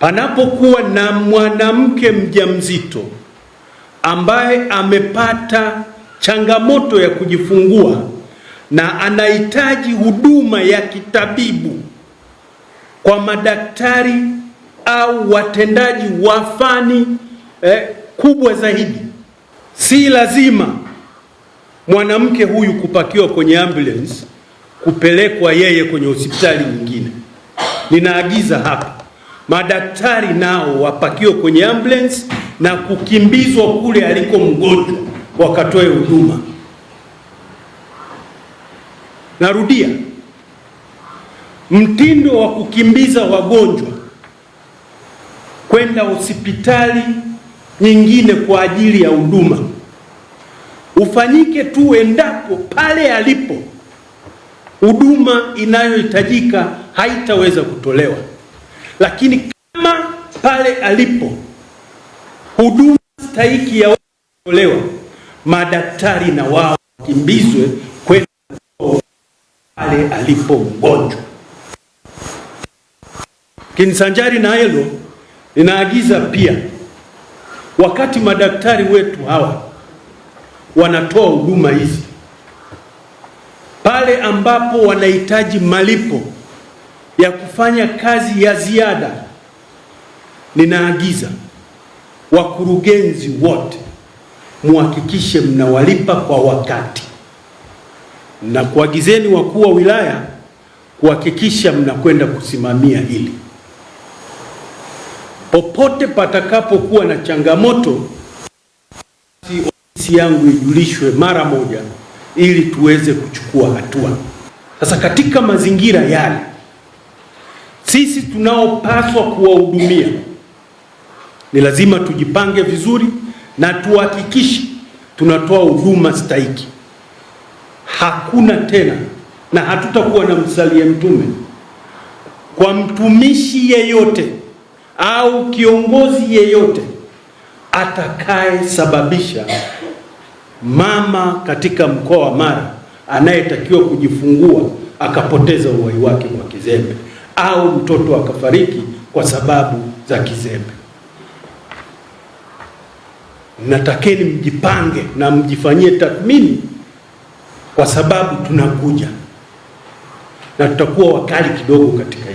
Panapokuwa na mwanamke mjamzito ambaye amepata changamoto ya kujifungua na anahitaji huduma ya kitabibu kwa madaktari au watendaji wa fani kubwa zaidi, si lazima mwanamke huyu kupakiwa kwenye ambulance kupelekwa yeye kwenye hospitali nyingine. Ninaagiza hapa madaktari nao wapakiwe kwenye ambulance na kukimbizwa kule aliko mgonjwa wakatoe huduma. Narudia, mtindo wa kukimbiza wagonjwa kwenda hospitali nyingine kwa ajili ya huduma ufanyike tu endapo pale alipo huduma inayohitajika haitaweza kutolewa. Lakini kama pale alipo huduma stahiki ya kutolewa, madaktari na wao kimbizwe kwenda pale alipo mgonjwa. Kinsanjari na hilo, ninaagiza pia, wakati madaktari wetu hawa wanatoa huduma hizi, pale ambapo wanahitaji malipo ya kufanya kazi ya ziada, ninaagiza wakurugenzi wote muhakikishe mnawalipa kwa wakati, na kuagizeni wakuu wa wilaya kuhakikisha mnakwenda kusimamia hili. Popote patakapokuwa na changamoto, ofisi yangu ijulishwe mara moja ili tuweze kuchukua hatua. Sasa katika mazingira yale, sisi tunaopaswa kuwahudumia ni lazima tujipange vizuri na tuhakikishe tunatoa huduma stahiki. Hakuna tena na hatutakuwa na msalia mtume kwa mtumishi yeyote au kiongozi yeyote atakaye sababisha mama katika mkoa wa Mara anayetakiwa kujifungua akapoteza uhai wake kwa kizembe au mtoto akafariki kwa sababu za kizembe. Natakeni mjipange na mjifanyie tathmini, kwa sababu tunakuja na tutakuwa wakali kidogo katika